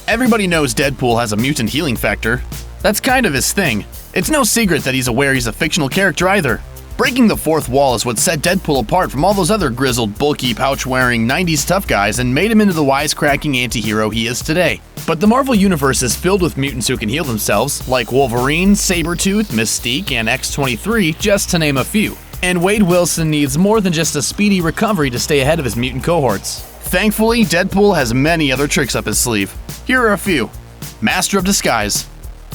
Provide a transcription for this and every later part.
Everybody knows Deadpool has a mutant healing factor. That's kind of his thing. It's no secret that he's aware he's a fictional character either. Breaking the fourth wall is what set Deadpool apart from all those other grizzled, bulky, pouch-wearing 90s tough guys and made him into the wisecracking anti-hero he is today. But the Marvel Universe is filled with mutants who can heal themselves, like Wolverine, Sabretooth, Mystique, and X-23, just to name a few. And Wade Wilson needs more than just a speedy recovery to stay ahead of his mutant cohorts. Thankfully, Deadpool has many other tricks up his sleeve. Here are a few. Master of Disguise.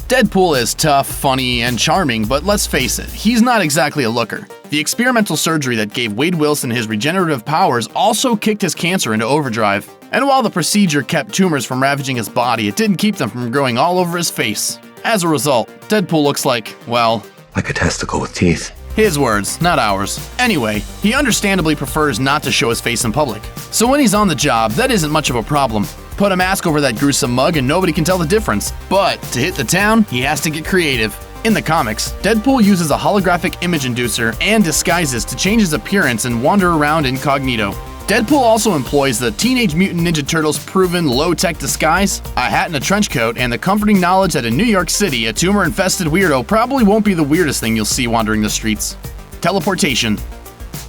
Deadpool is tough, funny, and charming, but let's face it, he's not exactly a looker. The experimental surgery that gave Wade Wilson his regenerative powers also kicked his cancer into overdrive. And while the procedure kept tumors from ravaging his body, it didn't keep them from growing all over his face. As a result, Deadpool looks like, well, like a testicle with teeth. His words, not ours. Anyway, he understandably prefers not to show his face in public. So when he's on the job, that isn't much of a problem. Put a mask over that gruesome mug and nobody can tell the difference. But to hit the town, he has to get creative. In the comics, Deadpool uses a holographic image inducer and disguises to change his appearance and wander around incognito. Deadpool also employs the Teenage Mutant Ninja Turtles' proven low-tech disguise, a hat and a trench coat, and the comforting knowledge that in New York City, a tumor-infested weirdo probably won't be the weirdest thing you'll see wandering the streets. Teleportation.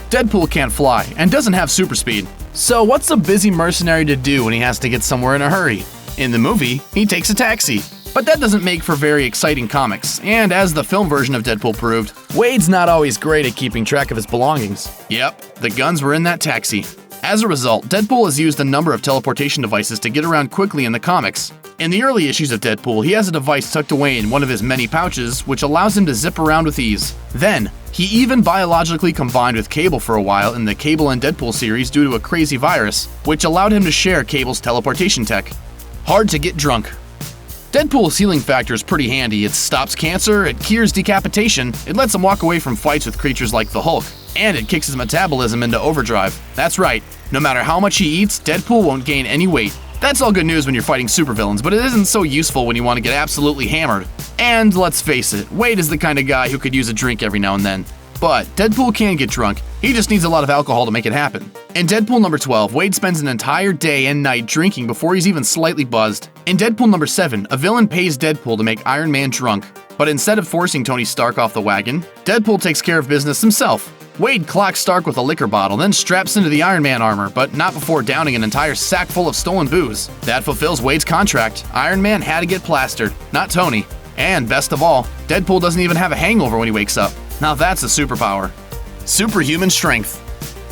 Deadpool can't fly and doesn't have super speed. So what's a busy mercenary to do when he has to get somewhere in a hurry? In the movie, he takes a taxi. But that doesn't make for very exciting comics, and as the film version of Deadpool proved, Wade's not always great at keeping track of his belongings. Yep, the guns were in that taxi. As a result, Deadpool has used a number of teleportation devices to get around quickly in the comics. In the early issues of Deadpool, he has a device tucked away in one of his many pouches, which allows him to zip around with ease. Then, he even biologically combined with Cable for a while in the Cable and Deadpool series due to a crazy virus, which allowed him to share Cable's teleportation tech. Hard to get drunk. Deadpool's healing factor is pretty handy. It stops cancer, it cures decapitation, it lets him walk away from fights with creatures like the Hulk, and it kicks his metabolism into overdrive. That's right, no matter how much he eats, Deadpool won't gain any weight. That's all good news when you're fighting supervillains, but it isn't so useful when you want to get absolutely hammered. And let's face it, Wade is the kind of guy who could use a drink every now and then. But Deadpool can get drunk, he just needs a lot of alcohol to make it happen. In Deadpool number 12, Wade spends an entire day and night drinking before he's even slightly buzzed. In Deadpool number 7, a villain pays Deadpool to make Iron Man drunk. But instead of forcing Tony Stark off the wagon, Deadpool takes care of business himself. Wade clocks Stark with a liquor bottle, then straps into the Iron Man armor, but not before downing an entire sack full of stolen booze. That fulfills Wade's contract. Iron Man had to get plastered, not Tony. And best of all, Deadpool doesn't even have a hangover when he wakes up. Now that's a superpower. Superhuman strength.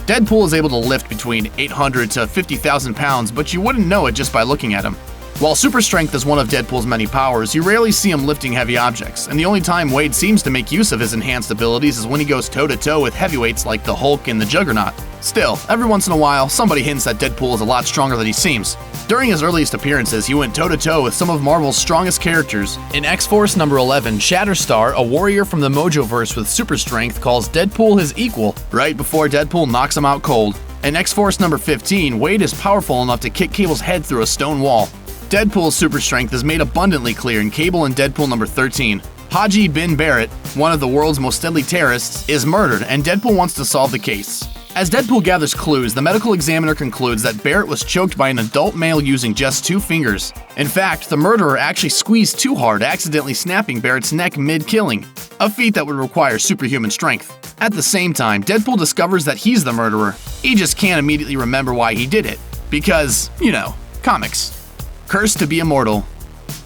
Deadpool is able to lift between 800 to 50,000 pounds, but you wouldn't know it just by looking at him. While super strength is one of Deadpool's many powers, you rarely see him lifting heavy objects, and the only time Wade seems to make use of his enhanced abilities is when he goes toe-to-toe with heavyweights like the Hulk and the Juggernaut. Still, every once in a while, somebody hints that Deadpool is a lot stronger than he seems. During his earliest appearances, he went toe-to-toe with some of Marvel's strongest characters. In X-Force number 11, Shatterstar, a warrior from the Mojoverse with super strength, calls Deadpool his equal, right before Deadpool knocks him out cold. In X-Force number 15, Wade is powerful enough to kick Cable's head through a stone wall. Deadpool's super strength is made abundantly clear in Cable and Deadpool number 13. Haji Bin Barrett, one of the world's most deadly terrorists, is murdered, and Deadpool wants to solve the case. As Deadpool gathers clues, the medical examiner concludes that Barrett was choked by an adult male using just 2 fingers. In fact, the murderer actually squeezed too hard, accidentally snapping Barrett's neck mid-killing, a feat that would require superhuman strength. At the same time, Deadpool discovers that he's the murderer. He just can't immediately remember why he did it. Because, you know, comics. Cursed to be immortal.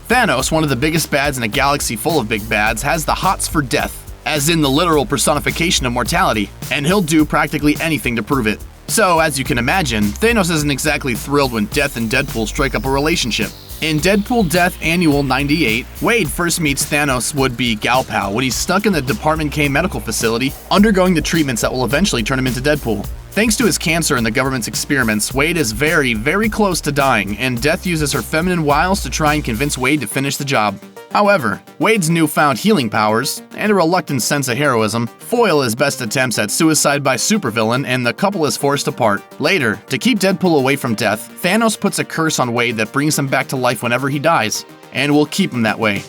Thanos, one of the biggest bads in a galaxy full of big bads, has the hots for death, as in the literal personification of mortality, and he'll do practically anything to prove it. So, as you can imagine, Thanos isn't exactly thrilled when Death and Deadpool strike up a relationship. In Deadpool Death Annual 98, Wade first meets Thanos' would-be gal pal when he's stuck in the Department K medical facility, undergoing the treatments that will eventually turn him into Deadpool. Thanks to his cancer and the government's experiments, Wade is very, very close to dying, and Death uses her feminine wiles to try and convince Wade to finish the job. However, Wade's newfound healing powers, and a reluctant sense of heroism, foil his best attempts at suicide by supervillain, and the couple is forced apart. Later, to keep Deadpool away from death, Thanos puts a curse on Wade that brings him back to life whenever he dies, and will keep him that way.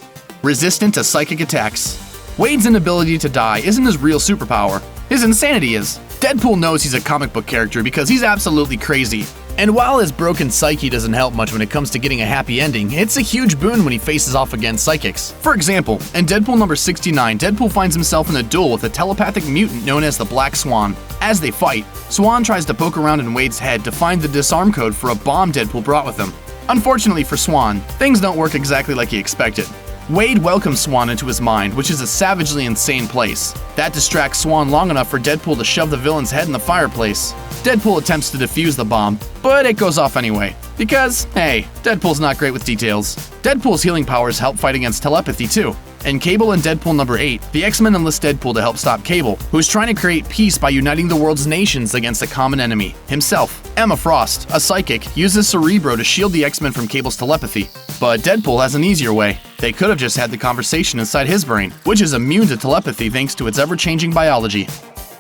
Resistant to psychic attacks. Wade's inability to die isn't his real superpower. His insanity is. Deadpool knows he's a comic book character because he's absolutely crazy. And while his broken psyche doesn't help much when it comes to getting a happy ending, it's a huge boon when he faces off against psychics. For example, in Deadpool number 69, Deadpool finds himself in a duel with a telepathic mutant known as the Black Swan. As they fight, Swan tries to poke around in Wade's head to find the disarm code for a bomb Deadpool brought with him. Unfortunately for Swan, things don't work exactly like he expected. Wade welcomes Swan into his mind, which is a savagely insane place. That distracts Swan long enough for Deadpool to shove the villain's head in the fireplace. Deadpool attempts to defuse the bomb, but it goes off anyway. Because, hey, Deadpool's not great with details. Deadpool's healing powers help fight against telepathy too. In Cable and Deadpool number 8, the X-Men enlist Deadpool to help stop Cable, who's trying to create peace by uniting the world's nations against a common enemy, himself. Emma Frost, a psychic, uses Cerebro to shield the X-Men from Cable's telepathy. But Deadpool has an easier way. They could have just had the conversation inside his brain, which is immune to telepathy thanks to its ever-changing biology.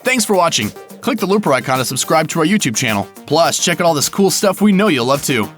Thanks for watching. Click the looper icon to subscribe to our YouTube channel. Plus, check out all this cool stuff we know you'll love too.